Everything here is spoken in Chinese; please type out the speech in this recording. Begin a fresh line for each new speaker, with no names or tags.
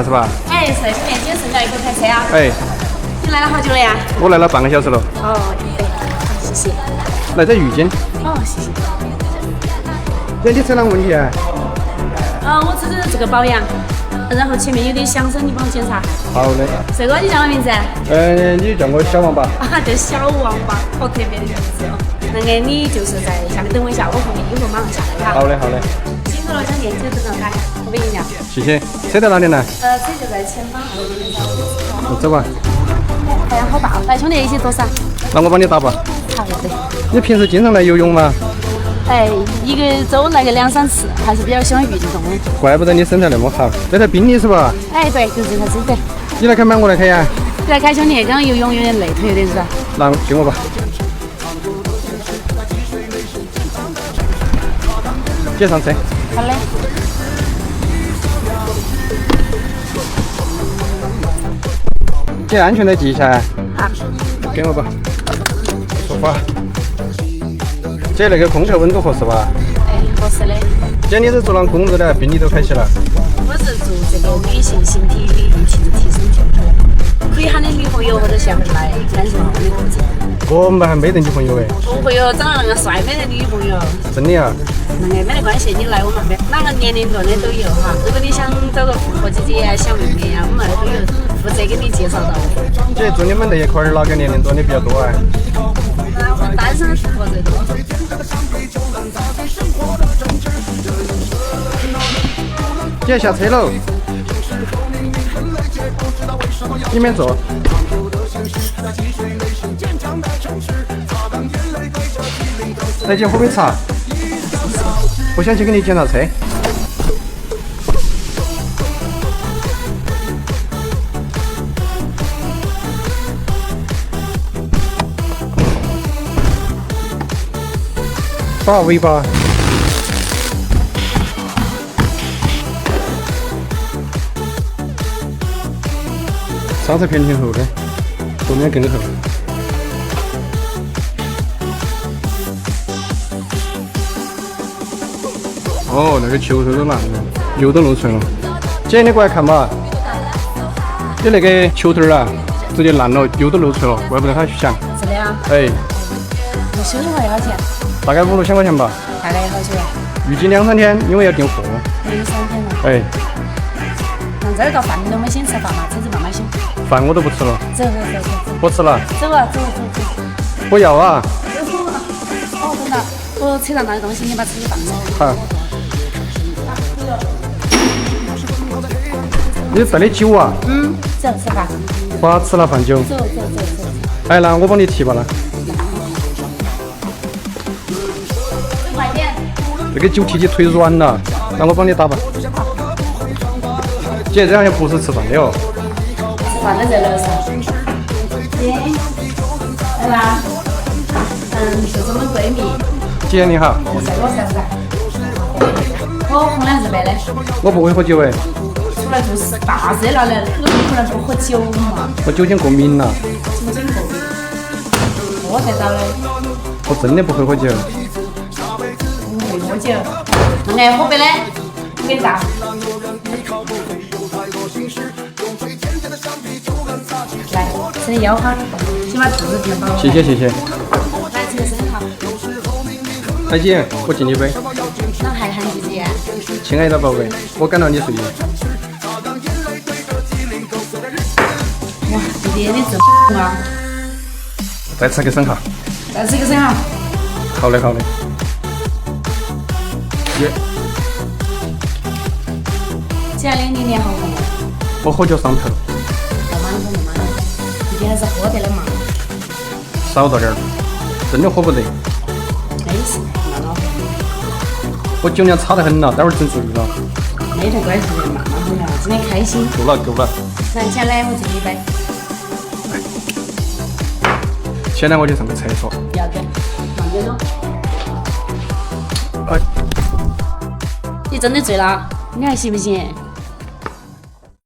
是吧？
哎，是，今天今剩下一口开车啊。
哎，
你来了好久了呀？
我来了半个小时了。
哦，对，谢谢。
来这浴巾。
哦，谢谢。
姐，你车啷个问题啊？
我这个保养，然后前面有点响声，你帮我检查。
好的。
帅哥，你叫啥名字？
你叫我小王吧。
啊，叫小王八，好特别的名字哦。那个你就是在下面等我一下，我后面一会儿马上下来哈。
好的，好的。
辛苦了，将店就等着开，喝杯饮料。
谢谢。车在哪里呢？
车就在前方。
走吧。
太阳好大，来兄弟一起坐噻。
那我帮你打吧。
好的。
你平时经常来游泳吗？
哎，一个周来个2、3次，还是比较喜欢运动。
怪不得你身材那么好。这台宾利是吧？
哎，对，就是这台车子。
你来开吗？我来开呀。
你来开兄弟，刚刚游泳有点累，腿有点软。
那跟我吧。姐上车。
好嘞。
姐安全带系一下。
好。
给我吧。出发。姐，那个空调温度合适吧？
哎，合适的。
姐，你是做啷工作的？宾利都开起了。
我是做这个女性形体的提升健康，可以喊你女朋友或者下回来感受下我的课程。
我们还没得女朋友哎。
不会哟，长得那个帅没得女朋友。
真的呀？
那个没得关系，你来我们那边，哪个年龄段的都有哈。如果你想找个富婆姐姐啊、小妹妹啊，我们那都有，负责给你介绍到。
姐，祝你们那一块儿哪个年龄段的比较多啊？
我单身富婆最多。
姐，下车喽。里面坐。来，姐，喝杯茶。我想去给你检查车。把尾巴。刹车片挺厚的，后面更厚。哦，那个球头都烂了，油都漏出来了。姐，你过来看嘛，你那个球头啊，直接烂了，油都漏出来了，怪不得它响。
是的呀。
哎。
那修理好多少钱？
大概5、6千块钱吧。
大概好久呀？
预计2、3天，因为要订货。
2、3天了。
哎。
那这儿到饭店，我们先吃饭嘛，车子慢慢修。
饭我都不吃了。
走。
不吃了。
走啊，走。
不要啊。
哦，等等，我车上拿的东西，你把车子放着。
好。你带的酒啊？
走，吃饭。
把吃了饭酒。
走。
哎，那我帮你提吧，那。
快点。
这个酒提起腿软了，那我帮你打吧。姐，这好像不是吃饭的哦。
吃饭的在楼上。姐，来啦。是我们闺蜜。
姐你好。
我红蓝日白的。
我不会喝酒哎。
出来就是大热了的，我不可能不喝酒嘛。
我酒精过敏了。
酒精过敏。喝才早的。
我真的不会喝酒。
不会喝酒。爱喝白的，我给你打。来，吃点腰哈，先把肚子填饱。
谢谢。
来，吃个生蚝。
哎姐，我敬你杯。
那还喊姐姐？
亲爱的宝贝，我感到你睡意。
哇，姐姐你真啊！
再吃个生蚝。
再吃个生蚝。
好嘞。姐。
前2年好红。
我喝酒上头。
慢点，姐姐还是喝得的嘛。
少到点儿，真的喝不得。
没事，慢慢喝。
我酒量差得很了，待会儿整醉了。
没得关系的，慢慢喝嘛，今天开心。
够了。
来，先来我敬你一杯。
现在我去上个厕所。
要得，慢点走。
哎。
你真的醉了？你还行不行？